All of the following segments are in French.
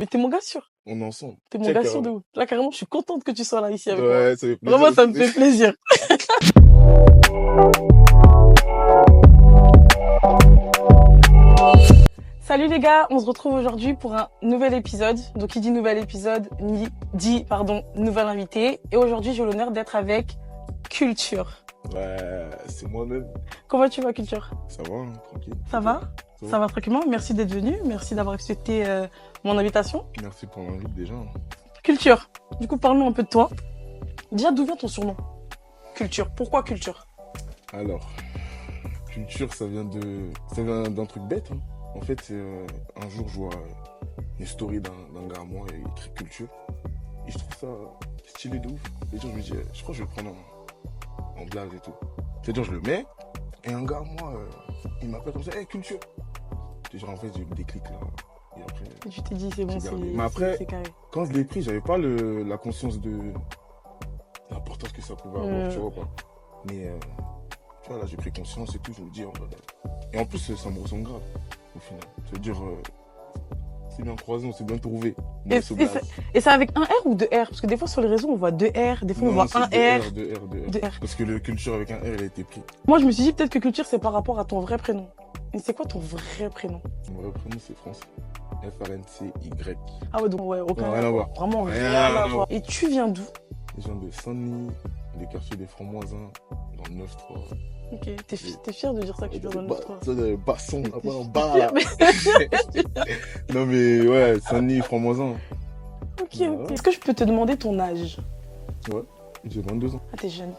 Mais t'es mon gars sûr. On est ensemble. T'es mon Check, gars sûr de ouf. Là, carrément, je suis contente que tu sois là, ici avec moi. Ouais, ça fait plaisir. Vraiment, ça me fait plaisir. Salut les gars, on se retrouve aujourd'hui pour un nouvel épisode. Donc, qui dit nouvel épisode, dit nouvel invité. Et aujourd'hui, j'ai l'honneur d'être avec Culture. Ouais, c'est moi-même. Comment tu vas, Culture? Ça va, hein, tranquille. Ça va? Ça va tranquillement. Merci d'être venu. Merci d'avoir accepté mon invitation. Merci pour l'invite déjà. Culture. Du coup, parle-nous un peu de toi. Déjà, d'où vient ton surnom? Culture. Pourquoi Culture? Alors, culture, ça vient d'un truc bête. Hein. En fait, un jour, je vois une story d'un gars à moi et il écrit culture. Et je trouve ça stylé de ouf. Et donc, je me dis, je crois que je vais le prendre en blague et tout. C'est-à-dire, je le mets et un gars à moi, il m'appelle comme ça, hey, culture. Et genre, en fait, j'ai eu le déclic là. Et après, Et tu t'es dit, c'est bon, mais après, c'est carré. quand je l'ai pris, j'avais pas la conscience de l'importance que ça pouvait avoir, tu vois pas. Mais tu vois, là, j'ai pris conscience et tout, je me dis, et en plus, ça me ressemble grave, au final. C'est-à-dire, c'est bien croisé, on s'est bien trouvé. Et c'est avec un R ou deux R? Parce que des fois, sur les réseaux, on voit deux R, des fois, on voit un R. Deux R. Parce que le culture avec un R, il a été pris. Moi, je me suis dit, peut-être que Culture, c'est par rapport à ton vrai prénom. Mais c'est quoi ton vrai prénom? Mon vrai prénom, c'est François. FRNCY. Ah ouais, donc ouais, aucun Non, rien à voir. Vraiment Rien rien à à voir. Et tu viens d'où? Je viens de Saint-Denis, des quartiers des Francs-Moisins, dans le 9-3. Ok, t'es fier de dire ça que tu viens dans le 9-3? Ça, le basson, T'es là-bas en fier, bas, là. Non, mais ouais, Saint-Denis, Francs-Moisins. Ok, ok. Est-ce que je peux te demander ton âge? Ouais, j'ai 22 ans. Ah, t'es jeune.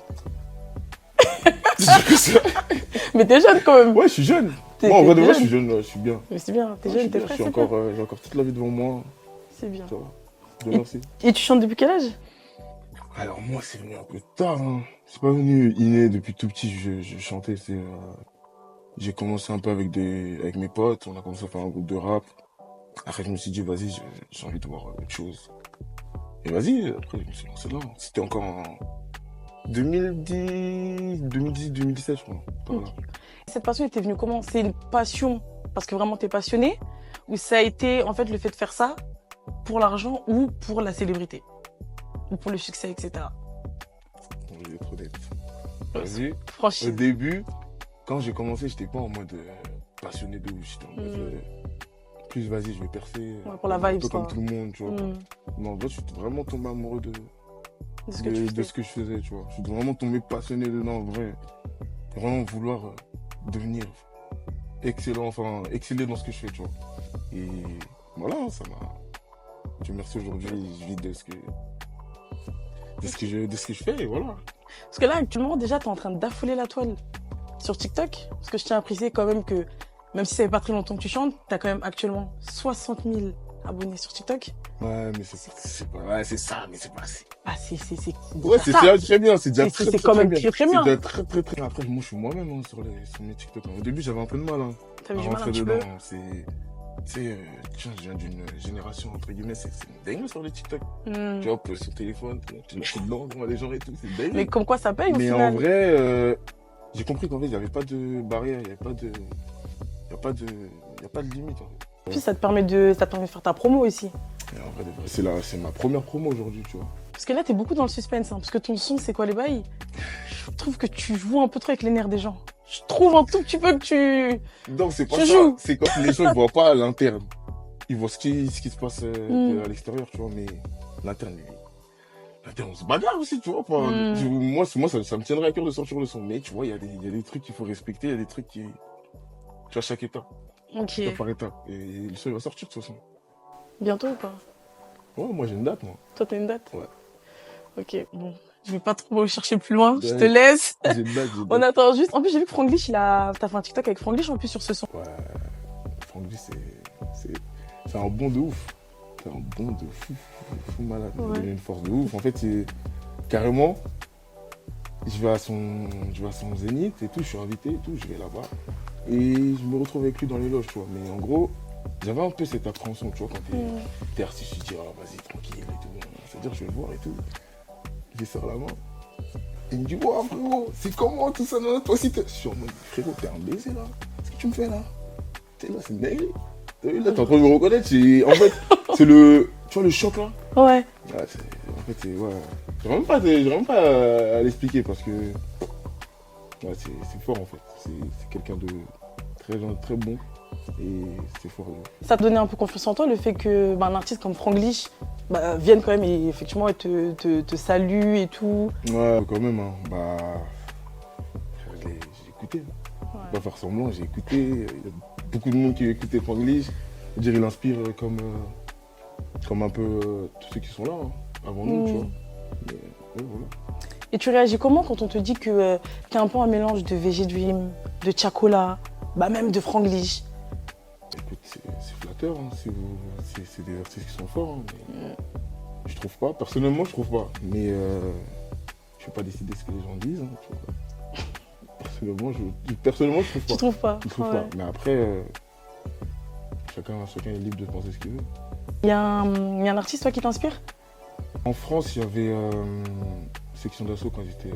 C'est sûr que ça. Mais t'es jeune quand même. Ouais, je suis jeune. Moi, en vrai de vrai, je suis jeune, je suis bien. Mais c'est bien, t'es Ouais, jeune, t'es frais, j'ai c'est bien. encore toute la vie devant moi. C'est bien. Ça va. Dieu merci. Et tu chantes depuis quel âge? Alors, moi, c'est venu un peu tard. Hein. C'est pas venu inné depuis tout petit. Je chantais. J'ai commencé un peu avec mes potes. On a commencé à faire un groupe de rap. Après, je me suis dit, vas-y, j'ai envie de voir autre chose. Et vas-y, après, je me suis lancé là. C'était encore en 2017, je crois. Par là. Cette passion était venue comment? C'est une passion parce que vraiment t'es passionné? Ou ça a été en fait le fait de faire ça pour l'argent ou pour la célébrité? Ou pour le succès, etc. Je vais être honnête. Vas-y. Franchement. Au début, quand j'ai commencé, j'étais pas en mode passionné de ouf. J'étais en mode plus vas-y, je vais percer. Ouais, pour la vibe, un peu comme quoi. tout le monde, tu vois. Non, moi, je suis vraiment tombé amoureux de ce que je faisais, tu vois. Je suis vraiment tombé passionné dedans, en vrai. Vraiment vouloir devenir excellent, enfin, exceller dans ce que je fais, tu vois. Et voilà, ça m'a... Dieu merci, aujourd'hui, je vis de ce que je fais, et voilà. Parce que là, actuellement, déjà, t'es en train d'affoler la toile sur TikTok. Parce que je tiens à préciser quand même que, même si ça fait pas très longtemps que tu chantes, t'as quand même actuellement 60 000 abonnés sur TikTok. Ouais, mais c'est pas... Ouais, c'est ça, mais c'est pas assez. Ah, c'est Ouais, c'est déjà très bien, c'est déjà c'est quand même très bien. C'est déjà très bien. Après, moi, je suis moi-même hein, sur mes TikTok. Au début, j'avais un peu de mal. Hein, t'as vu du mal un petit peu? Je viens d'une génération, entre guillemets, c'est dingue sur les TikTok. Tu vois, sur le téléphone, tu l'as fait dedans, devant les gens et tout, c'est dingue. Mais comme quoi ça paye au mais final? En vrai, j'ai compris qu'en fait, il n'y avait pas de barrière, il n'y avait pas de limite. En fait. Puis ça te permet de faire ta promo aussi. Et en vrai, c'est ma première promo aujourd'hui, tu vois. Parce que là, t'es beaucoup dans le suspense, hein, parce que ton son, c'est quoi les bails? Je trouve que tu joues un peu trop avec les nerfs des gens. Je trouve un tout petit peu que tu... Donc c'est pas tu ça, joues. c'est quand les gens ne voient pas à l'interne. Ils voient ce qui se passe à l'extérieur, tu vois, mais l'interne, on se bagarre aussi, tu vois. Moi, ça me tiendrait à cœur de sortir le son, mais tu vois, il y a des trucs qu'il faut respecter, il y a des trucs qui... Tu vois, chaque étape. Ok. Étape par étape. Et le son, il va sortir de toute façon. Bientôt ou pas? Ouais, moi j'ai une date, moi. Toi, t'as une date? Ouais. Ok, bon. Je vais pas trop chercher plus loin, je te laisse. J'ai une date. On attend juste. En plus, j'ai vu que Franglish, t'as fait un TikTok avec Franglish en plus sur ce son. Ouais, Franglish, c'est un bon de ouf. C'est un bon de fou malade. Ouais. Il a une force de ouf. En fait, c'est carrément, je vais à son zénith et tout, je suis invité et tout, je vais là-bas. Et je me retrouve avec lui dans les loges, tu vois. Mais en gros, j'avais un peu cette appréhension, tu vois, quand t'es artiste, je te dis, oh, vas-y, tranquille et tout. C'est-à-dire, je vais le voir et tout. Je lui serre la main. Il me dit, wow, frérot, c'est comment tout ça, non, toi aussi, je suis en mode, frérot, t'es un baiser là. Qu'est-ce que tu me fais là? T'es là, c'est une dinguerie. T'as vu, là, t'es en train de me reconnaître. En fait, C'est le... Tu vois le choc là? Ouais. En fait, c'est... Ouais. J'aimerais même pas à l'expliquer parce que... Ouais, c'est fort en fait. C'est quelqu'un de très bon. Et c'est fort. Ça te donnait un peu confiance en toi, le fait que un artiste comme Franglish vienne quand même et effectivement et te salue et tout. Ouais, quand même. Hein. J'ai écouté. Ouais. Je vais pas faire semblant, j'ai écouté. Il y a beaucoup de monde qui a écouté Franglish. Je veux dire, il inspire comme un peu tous ceux qui sont là, hein, avant nous, tu vois. Mais, ouais, voilà. Et tu réagis comment quand on te dit que t'es un peu un mélange de VG Dream, de Chacola, même de Franglish? Écoute, c'est flatteur, hein, c'est des artistes qui sont forts, hein, mais je trouve pas. Personnellement, je trouve pas. Mais je peux pas décider ce que les gens disent. Hein, tu vois. Personnellement, je trouve pas. Tu trouves pas? Je trouve pas. Mais après, chacun est libre de penser ce qu'il veut. Il y a un artiste, toi, qui t'inspire? En France, il y avait Section d'Assaut quand j'étais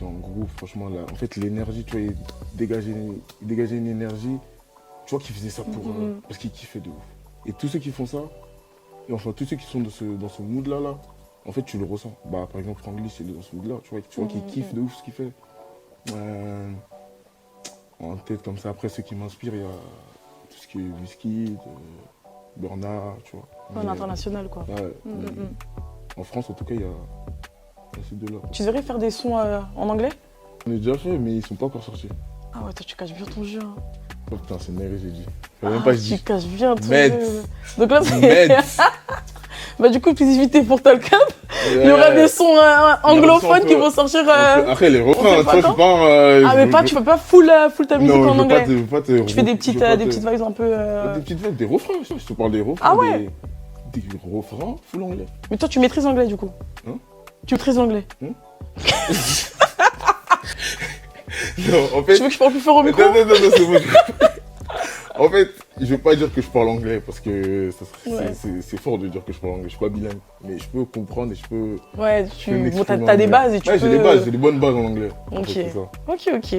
en groupe. Franchement, là, en fait, l'énergie, tu vois, il dégageait une énergie. Tu vois qu'il faisait ça pour parce qu'il kiffait de ouf. Et tous ceux qui font ça, et enfin tous ceux qui sont dans ce mood-là, en fait, tu le ressens. Par exemple, Franglish, il est dans ce mood-là. Tu vois qu'il kiffe de ouf ce qu'il fait. En tête comme ça, après, ceux qui m'inspirent, il y a tout ce qui est Wizkid, Bernard, tu vois. En international, quoi. Ouais, en France, en tout cas, il y a ces deux-là. Tu devrais faire des sons en anglais? On a déjà fait, mais ils sont pas encore sortis. Ah ouais, toi, tu caches bien ton jeu. Hein. Oh putain, c'est Mary, j'ai dit. Même pas, je dis. Tu caches bien ton Meds. jeu. Donc là, c'est... du coup, exclusivité pour Talcam. Il y aura des sons anglophones qui vont sortir... Après, les refrains, toi, je pars... mais pas, tu peux pas full ta musique en anglais. Tu fais des petites vibes un peu... Des petites vibes, des refrains, je te parle des refrains. Ah ouais. Des refrains full anglais. Mais toi, tu maîtrises l'anglais, du coup? Hein? Tu maîtrises l'anglais? Non, en fait... Tu veux que je parle plus fort au micro? Non, c'est bon. En fait, je veux pas dire que je parle anglais parce que c'est fort de dire que je parle anglais. Je suis pas bilingue, mais je peux comprendre et je peux. Ouais, t'as des bases et tu peux. J'ai des bases, j'ai des bonnes bases en anglais. Ok. En fait, Ok.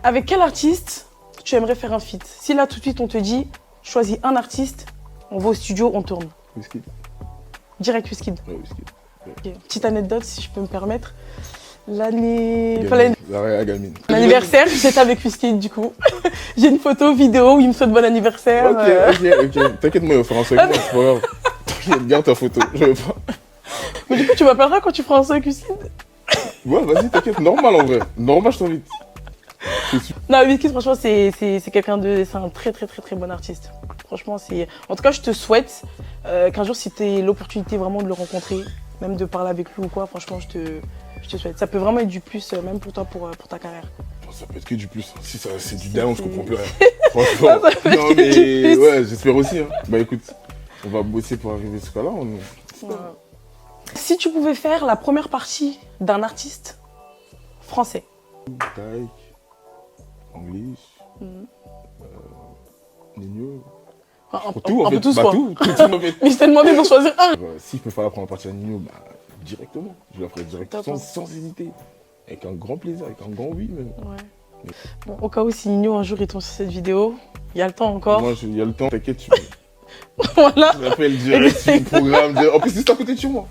Avec quel artiste tu aimerais faire un feat? Si là tout de suite on te dit, choisis un artiste, on va au studio, on tourne. Wizkid. Direct Wizkid. Ouais, Wizkid. Ouais. Okay. Petite anecdote si je peux me permettre. L'anniversaire, j'étais avec Wizkid du coup. J'ai une photo, vidéo où il me souhaite bon anniversaire. Ok. T'inquiète, moi, il va faire un son avec moi, c'est pas grave. T'inquiète, garde ta photo, je veux pas. Mais du coup, tu m'appelleras quand tu feras un son avec Wizkid? Ouais, vas-y, t'inquiète, normal en vrai. Normal, je t'invite. Non, Wizkid, franchement, c'est un très bon artiste. Franchement, en tout cas, je te souhaite qu'un jour, si tu as l'opportunité vraiment de le rencontrer, même de parler avec lui ou quoi, franchement, je te souhaite. Ça peut vraiment être du plus, même pour toi, pour ta carrière. Ça peut être que du plus. Si c'est du down, je comprends plus rien. Franchement. Non, mais ouais, j'espère aussi. Hein. Écoute, on va bosser pour arriver à ce cas-là. Ouais. Si tu pouvais faire la première partie d'un artiste français. Taïk, Franglish, Nino. On peut tous quoi. Tout, Mais je t'ai demandé d'en choisir un. Si je peux faire la première partie à Nino, directement. Je la ferai directement sans hésiter. Avec un grand plaisir, avec un grand oui même. Ouais. Bon, au cas où si Nino un jour il tombe sur cette vidéo, il y a le temps encore. Moi, il y a le temps, t'inquiète. Voilà. Je l'appelle direct, tu programmes. En plus, c'est à côté de chez moi.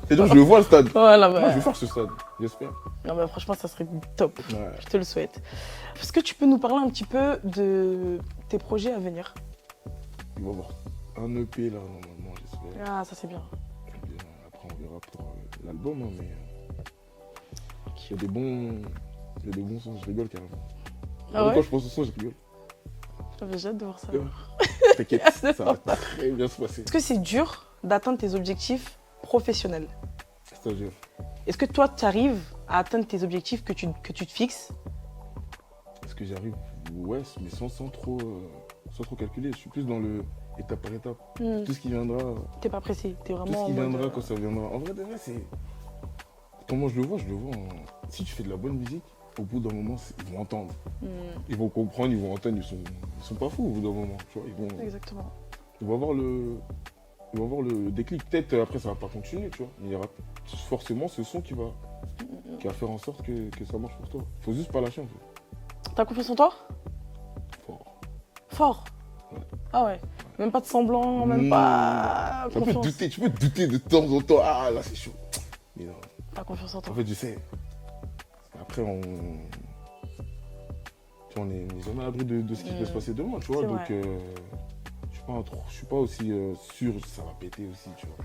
C'est-à-dire, je le vois le stade. Voilà, Moi, je vais faire ce stade, j'espère. Non, franchement, ça serait top. Ouais. Je te le souhaite. Est-ce que tu peux nous parler un petit peu de tes projets à venir? Il va y avoir un EP là, normalement, j'espère. Ah, ça c'est bien. Après, on verra pour l'album, hein, mais il y a des bons sons, je rigole carrément. Ah ouais? Quand je pense au son, je rigole. J'ai hâte de voir ça. T'inquiète, ça va très bien se passer. Est-ce que c'est dur d'atteindre tes objectifs professionnels? C'est-à-dire? Est-ce que toi, tu arrives à atteindre tes objectifs que tu te fixes? Est-ce que j'arrive? Ouais, mais sans trop calculer. Je suis plus dans le étape par étape. Tout ce qui viendra. T'es pas pressé, t'es vraiment. Tout ce qui viendra quand ça viendra. En vrai, c'est. Comment je le vois Si tu fais de la bonne musique, au bout d'un moment, ils vont entendre. Ils vont comprendre, ils vont entendre, ils sont pas fous au bout d'un moment. Tu vois, Exactement. Ils vont avoir le déclic. Peut-être après, ça va pas continuer, tu vois. Mais il y aura forcément ce son qui va faire en sorte que ça marche pour toi. Faut juste pas lâcher, en fait. T'as confiance en toi? Fort. Fort? Ouais. Ah ouais. Même pas de semblant, même pas Ça peut confiance. douter, tu peux douter de temps en temps. Ah, là, c'est chaud. Mais non. Pas confiance en toi. En fait, je sais. Après, tu vois, on n'est jamais à l'abri de ce qui peut se passer demain, tu vois. C'est Donc, vrai. je suis pas aussi sûr que ça va péter aussi, tu vois.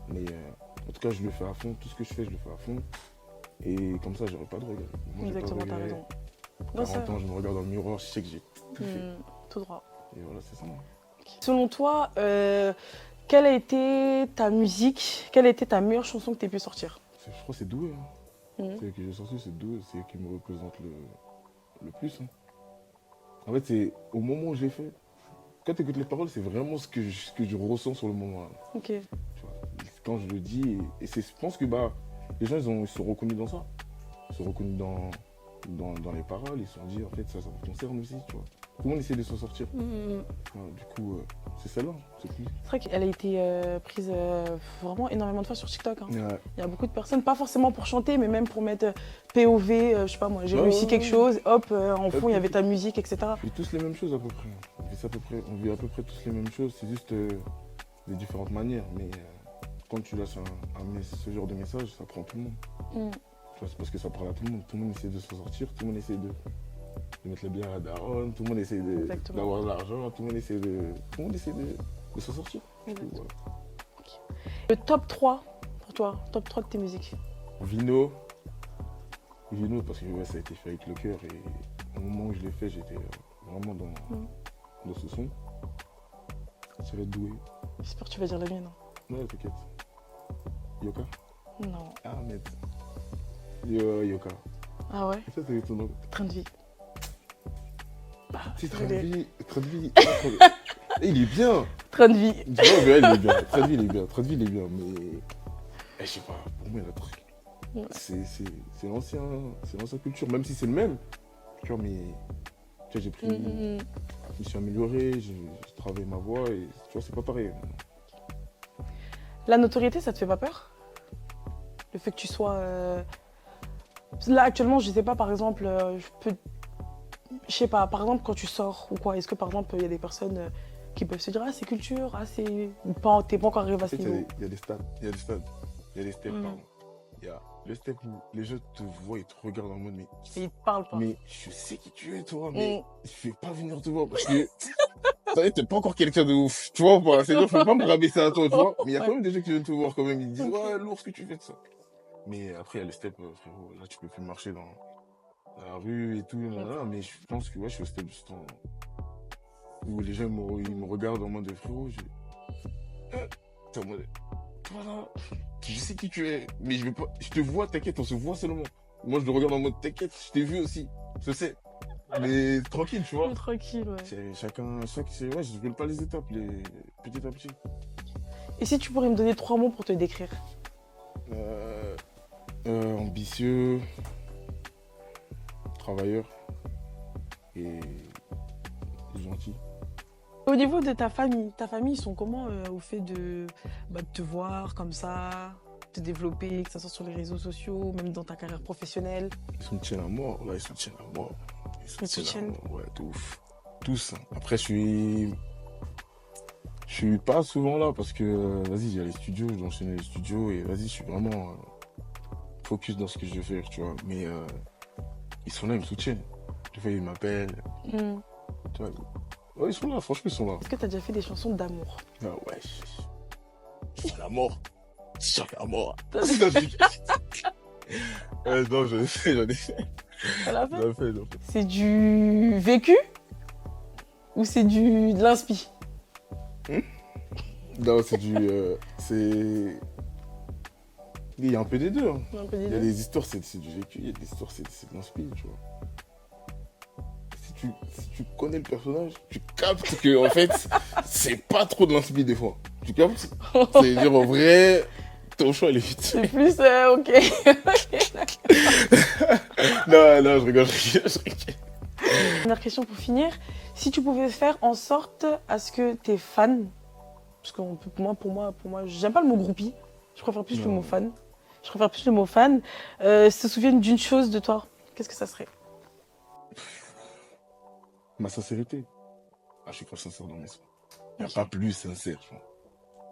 Mais en tout cas, je le fais à fond. Tout ce que je fais, je le fais à fond. Et comme ça, j'aurai pas de regrets. Moi, j'ai pas de Exactement, t'as regrets. raison. 40 ans, je me regarde dans le miroir, je sais que j'ai tout fait. Tout droit. Et voilà, c'est ça. Selon toi, quelle a été ta musique, quelle a été ta meilleure chanson que tu aies pu sortir? Je crois que c'est Doué. Hein. Mhm. C'est que j'ai sorti, c'est Doué. C'est qui me représente le plus. Hein. En fait, c'est au moment où j'ai fait. Quand tu écoutes les paroles, c'est vraiment ce que je ressens sur le moment. Là. Ok. Tu vois, quand je le dis, et je pense que les gens, ils se sont reconnus dans ça. Ils se sont reconnus dans les paroles. Ils se sont dit, en fait, ça me concerne aussi. Tu vois. Tout le monde essaie de s'en sortir. Ouais, du coup, c'est celle-là. C'est plus. C'est vrai qu'elle a été prise vraiment énormément de fois sur TikTok. Hein. Ouais. Il y a beaucoup de personnes, pas forcément pour chanter, mais même pour mettre POV, je sais pas moi, j'ai Ouais, réussi ouais, quelque ouais. chose, hop, en fond il y puis- avait ta musique, etc. On vit tous les mêmes choses à peu près. On vit à peu près tous les mêmes choses. C'est juste de différentes manières. Mais quand tu lâches ce genre de message, ça prend tout le monde. Mm. Tu vois, c'est parce que ça parle à tout le monde. Tout le monde essaie de s'en sortir. Tout le monde essaie de mettre la bière à la daronne. Tout le monde essaie Exactement. d'avoir de l'argent. Tout le monde essaie de s'en sortir. Du coup, Exactement. voilà. Le top 3 pour toi, top 3 de tes musiques. Vino, parce que ouais, ça a été fait avec le cœur. Et au moment où je l'ai fait, j'étais vraiment dans ce son. Ça va être Doué. J'espère que tu vas dire la mienne. Ouais, t'inquiète. Yoka. Non. Ahmed. Yoka. Ah ouais, Et ça, c'est ton nom. train de vie. C'est désolé. Train de vie. Et il est bien. Train de vie. Tu vois, mais il est bien. Train de vie, il est bien. Train de vie, il est bien. Mais je sais pas, pour moi, il y a un truc. Ouais. C'est l'ancienne culture, même si c'est le même. Tu vois, mais tu vois, j'ai pris. Je me suis amélioré, j'ai travaillé ma voix et tu vois, c'est pas pareil. La notoriété, ça te fait pas peur? Le fait que tu sois... Là, actuellement, je sais pas, par exemple, je sais pas, par exemple, quand tu sors ou quoi, est-ce que, par exemple, il y a des personnes qui peuvent se dire « Ah, c'est culture, ah, c'est... » Ou pas, t'es pas encore arrivé à En ce fait, niveau. il y a des stades, il y a des steps, pardon. Il y a le step où les gens te voient et te regardent en mode, mais Et ils te parlent pas. je sais qui tu es, toi, mais je vais pas venir te voir parce que t'es pas encore quelqu'un de ouf, tu vois ou pas? C'est-à-dire, je peux pas me rabaisser à toi, tu vois. Mais il y a quand même des gens qui viennent te voir quand même, ils te disent, ouais, lourd ce que tu fais de ça. Mais après, il y a le step, frérot, là, tu peux plus marcher dans la rue et tout, là, mais je pense que ouais, je suis au step justement où les gens ils me regardent en mode frérot, t'es en mode, voilà, je sais qui tu es, mais je te vois, t'inquiète, on se voit seulement. Moi, je le regarde en mode, t'inquiète, je t'ai vu aussi, je sais. Mais tranquille, tu vois. Tranquille, ouais. Ouais, je ne pas les étapes, petit à petit. Et si tu pourrais me donner 3 mots pour te décrire? Ambitieux, travailleur et gentil. Au niveau de ta famille, ils sont comment au fait de te voir comme ça, te développer, que ce soit sur les réseaux sociaux, même dans ta carrière professionnelle? Ils sont tiennent à mort, là, ils sont tiennent à mort. Ils soutiennent. Ouais, de ouf. Tous. Hein. Après, je suis pas souvent là parce que, vas-y, il y a les studios, j'ai enchaîné les studios et vas-y, je suis vraiment focus dans ce que je veux faire, tu vois. Mais ils sont là, ils me soutiennent. Des fois, ils m'appellent. Tu vois. Ouais, ils sont là, franchement, ils sont là. Est-ce que tu as déjà fait des chansons d'amour? Ah ouais, c'est la mort. C'est la mort. Non, j'en ai fait. T'en as fait? J'en ai fait. C'est du vécu ou c'est de l'inspi? Non, c'est il y a un peu des deux. Hein. Un peu des Il y a deux. des histoires, c'est du vécu, il y a des histoires, c'est de l'inspi, tu vois. Si tu connais le personnage, tu captes que, en fait, c'est pas trop de l'inspi des fois. Tu captes? C'est dire, en vrai, ton choix, il est vite. C'est plus, ok. Non, je rigole. Dernière question pour finir. Si tu pouvais faire en sorte à ce que tes fans, parce que pour moi, j'aime pas le mot groupie, je préfère plus le mot fan. Je préfère plus le mot fan, se souviennent d'une chose de toi, qu'est-ce que ça serait? Ma sincérité. Ah, je suis grave sincère dans mes sons. Il n'y a Ok. pas plus sincère, tu vois.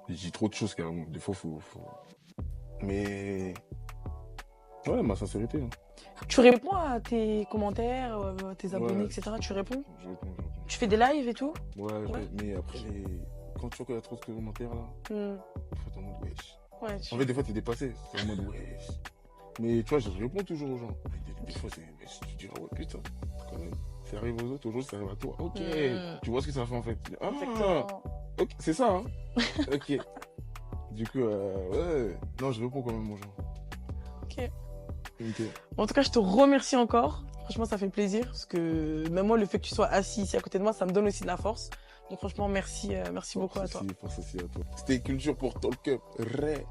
Je dis trop de choses carrément. Des fois, faut... Mais... Ouais, ma sincérité. Hein. Tu réponds à tes commentaires, tes abonnés, Ouais, etc. Tu réponds? je réponds, je réponds. Tu fais des lives et tout? Ouais, Ouais. mais après, quand tu vois qu'il y a trop de commentaires, là, Hmm. des fois, t'es en mode wesh. Ouais, En fait, des fois, t'es dépassé. T'es en mode wesh. Mais tu vois, je réponds toujours aux gens. Mais des fois, c'est wesh. Tu dis, ah ouais, putain, quand même. Ça arrive aux autres, aujourd'hui, ça arrive à toi. Ok. Tu vois ce que ça fait en fait. Ah, Exactement. ok, c'est ça, hein. Ok. Du coup, ouais. Non, je réponds quand même aux gens. Ok. Ok. En tout cas, je te remercie encore. Franchement, ça fait plaisir parce que même moi, le fait que tu sois assis ici à côté de moi, ça me donne aussi de la force. Donc franchement, merci beaucoup à toi. Force aussi à toi. C'était Culture pour Talk Up. Ré.